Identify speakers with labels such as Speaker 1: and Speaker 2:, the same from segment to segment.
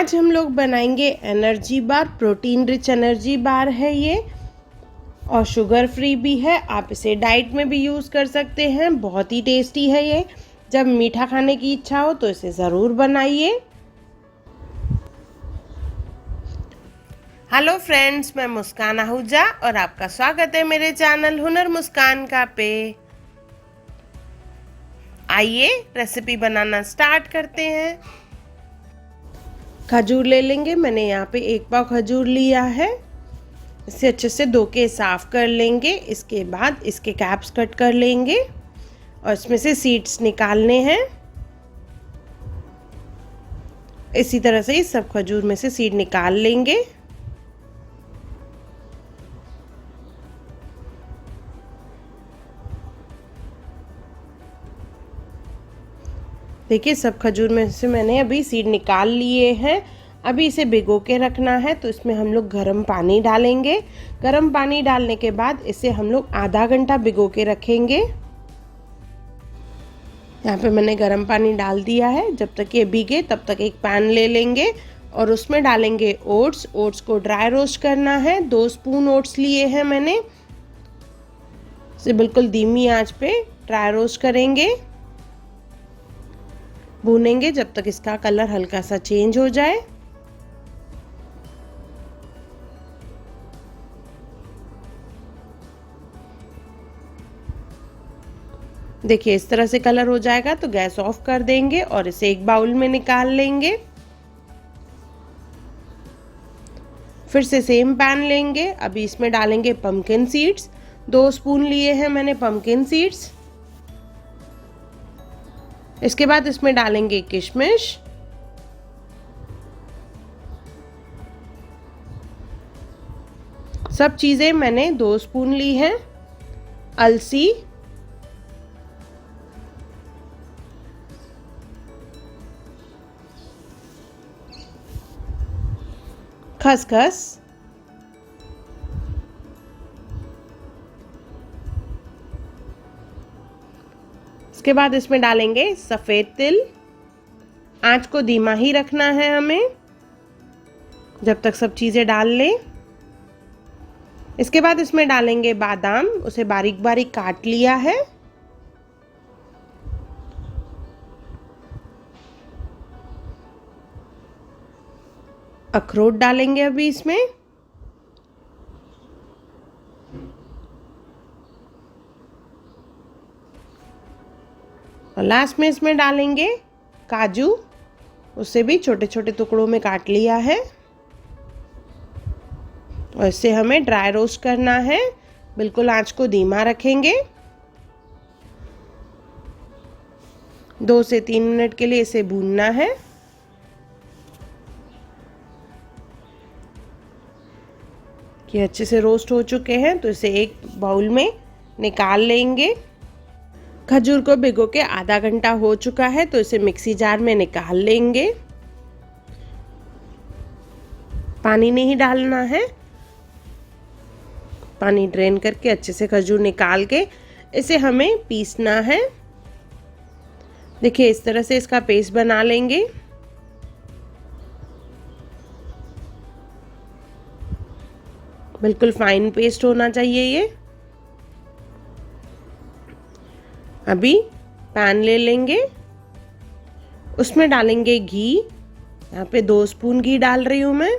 Speaker 1: आज हम लोग बनाएंगे energy bar. Protein rich energy bar है ये और शुगर फ्री भी है। आप इसे डाइट में भी यूज़ कर सकते हैं। बहुत ही टेस्टी है ये। जब मीठा खाने की इच्छा हो तो इसे ज़रूर बनाइए। हेलो फ्रेंड्स, मैं मुस्कान आहूजा और आपका स्वागत है मेरे चैनल हुनर मुस्कान का पे। आइए रेसिपी बनाना स्टार्ट करते हैं। खजूर ले लेंगे। मैंने यहाँ पे 1 पाव खजूर लिया है। इसे अच्छे से धो के साफ कर लेंगे। इसके बाद इसके कैप्स कट कर लेंगे और इसमें से सीड्स निकालने हैं। इसी तरह से सब खजूर में से सीड निकाल लेंगे। देखिए सब खजूर में से मैंने अभी सीड निकाल लिए हैं। अभी इसे भिगो के रखना है, तो इसमें हम लोग गर्म पानी डालेंगे। गर्म पानी डालने के बाद इसे हम लोग आधा घंटा भिगो के रखेंगे। यहाँ पे मैंने गर्म पानी डाल दिया है। जब तक ये भीगे तब तक एक पैन ले लेंगे और उसमें डालेंगे ओट्स। ओट्स को ड्राई रोस्ट करना है। 2 स्पून ओट्स लिए हैं मैंने। इसे बिल्कुल धीमी आंच पे ड्राई रोस्ट करेंगे, भूनेंगे जब तक इसका कलर हल्का सा चेंज हो जाए। देखिए इस तरह से कलर हो जाएगा तो गैस ऑफ कर देंगे और इसे एक बाउल में निकाल लेंगे। फिर से सेम पैन लेंगे। अभी इसमें डालेंगे पम्पकिन सीड्स। 2 स्पून लिए हैं मैंने पम्पकिन सीड्स। इसके बाद इसमें डालेंगे किशमिश, सब चीज़ें मैंने 2 स्पून ली हैं। अलसी, खसखस, इसके बाद इसमें डालेंगे सफ़ेद तिल। आंच को धीमा ही रखना है हमें जब तक सब चीज़ें डाल लें। इसके बाद इसमें डालेंगे बादाम। उसे बारीक बारीक काट लिया है। अखरोट डालेंगे अभी इसमें। और लास्ट में इसमें डालेंगे काजू। उसे भी छोटे छोटे टुकड़ों में काट लिया है और इसे हमें ड्राई रोस्ट करना है। बिल्कुल आंच को धीमा रखेंगे। 2 से 3 मिनट के लिए इसे भूनना है। ये अच्छे से रोस्ट हो चुके हैं तो इसे एक बाउल में निकाल लेंगे। खजूर को भिगो के आधा घंटा हो चुका है तो इसे मिक्सी जार में निकाल लेंगे। पानी नहीं डालना है। पानी ड्रेन करके अच्छे से खजूर निकाल के इसे हमें पीसना है। देखिए इस तरह से इसका पेस्ट बना लेंगे। बिल्कुल फाइन पेस्ट होना चाहिए ये। अभी पैन ले लेंगे। उसमें डालेंगे घी। यहाँ पे 2 स्पून घी डाल रही हूँ मैं।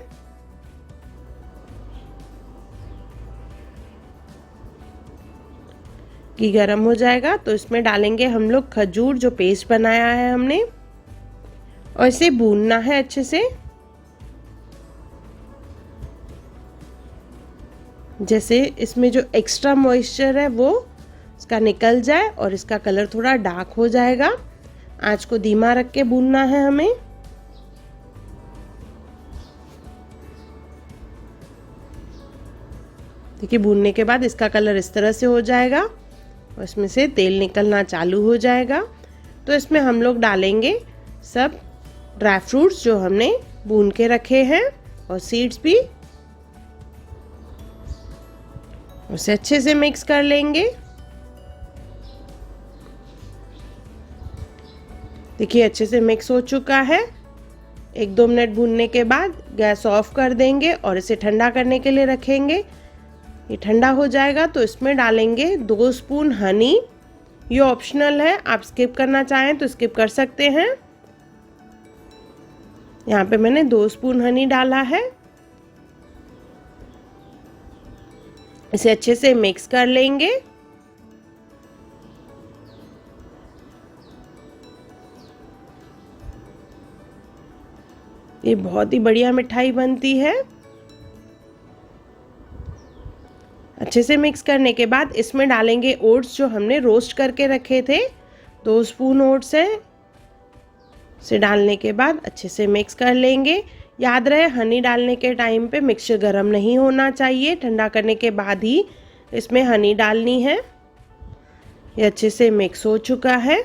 Speaker 1: घी गरम हो जाएगा तो इसमें डालेंगे हम लोग खजूर जो पेस्ट बनाया है हमने, और इसे भूनना है अच्छे से। जैसे इसमें जो एक्स्ट्रा मॉइस्चर है वो इसका निकल जाए और इसका कलर थोड़ा डार्क हो जाएगा। आंच को धीमा रख के भूनना है हमें। देखिए भूनने के बाद इसका कलर इस तरह से हो जाएगा और इसमें से तेल निकलना चालू हो जाएगा। तो इसमें हम लोग डालेंगे सब ड्राई फ्रूट्स जो हमने भून के रखे हैं और सीड्स भी। उसे अच्छे से मिक्स कर लेंगे। देखिए अच्छे से मिक्स हो चुका है। 1-2 मिनट भूनने के बाद गैस ऑफ कर देंगे और इसे ठंडा करने के लिए रखेंगे। ये ठंडा हो जाएगा तो इसमें डालेंगे 2 स्पून हनी। ये ऑप्शनल है, आप स्किप करना चाहें तो स्किप कर सकते हैं। यहाँ पे मैंने 2 स्पून हनी डाला है। इसे अच्छे से मिक्स कर लेंगे। ये बहुत ही बढ़िया मिठाई बनती है। अच्छे से मिक्स करने के बाद इसमें डालेंगे ओट्स जो हमने रोस्ट करके रखे थे। 2 स्पून ओट्स हैं। इसे डालने के बाद अच्छे से मिक्स कर लेंगे। याद रहे हनी डालने के टाइम पे मिक्सचर गर्म नहीं होना चाहिए, ठंडा करने के बाद ही इसमें हनी डालनी है। ये अच्छे से मिक्स हो चुका है।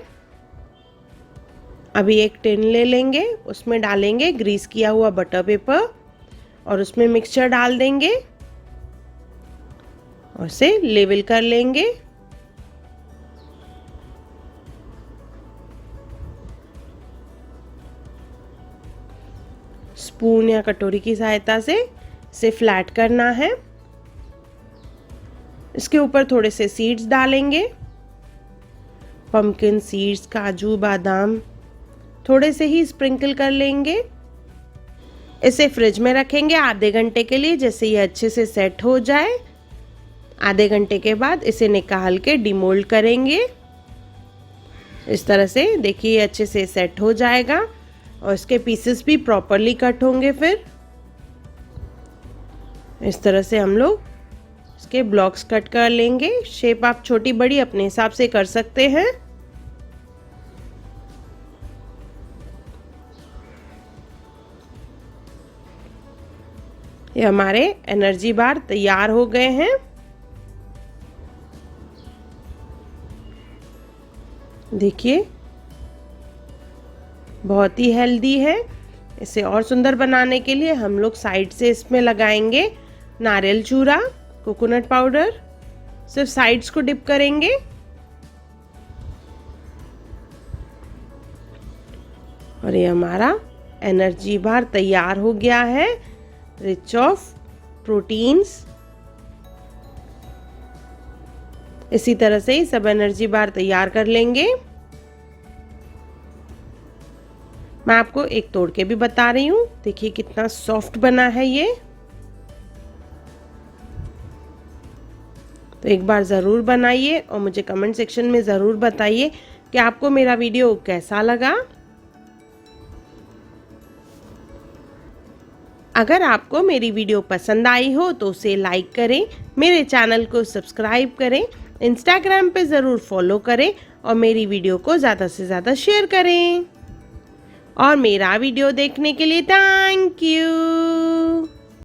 Speaker 1: अभी एक टिन ले लेंगे, उसमें डालेंगे ग्रीस किया हुआ बटर पेपर और उसमें मिक्सचर डाल देंगे और इसे लेवल कर लेंगे। स्पून या कटोरी की सहायता से इसे फ्लैट करना है। इसके ऊपर थोड़े से सीड्स डालेंगे, पंपकिन सीड्स, काजू, बादाम थोड़े से ही स्प्रिंकल कर लेंगे। इसे फ्रिज में रखेंगे आधे घंटे के लिए, जैसे ये अच्छे से सेट हो जाए। आधे घंटे के बाद इसे निकाल के डिमोल्ड करेंगे। इस तरह से देखिए अच्छे से सेट हो जाएगा और इसके पीसेस भी प्रॉपरली कट होंगे। फिर इस तरह से हम लोग इसके ब्लॉक्स कट कर लेंगे। शेप आप छोटी बड़ी अपने हिसाब से कर सकते हैं। ये हमारे एनर्जी बार तैयार हो गए हैं। देखिए बहुत ही हेल्दी है। इसे और सुंदर बनाने के लिए हम लोग साइड से इसमें लगाएंगे नारियल चूरा, कोकोनट पाउडर। सिर्फ साइड्स को डिप करेंगे। और ये हमारा एनर्जी बार तैयार हो गया है, रिच ऑफ प्रोटीन्स। इसी तरह से ही सब एनर्जी बार तैयार कर लेंगे। मैं आपको एक तोड़ के भी बता रही हूँ। देखिए कितना सॉफ्ट बना है ये। तो एक बार ज़रूर बनाइए और मुझे कमेंट सेक्शन में ज़रूर बताइए कि आपको मेरा वीडियो कैसा लगा। अगर आपको मेरी वीडियो पसंद आई हो तो उसे लाइक करें, मेरे चैनल को सब्सक्राइब करें, इंस्टाग्राम पे ज़रूर फॉलो करें और मेरी वीडियो को ज़्यादा से ज़्यादा शेयर करें। और मेरा वीडियो देखने के लिए थैंक यू।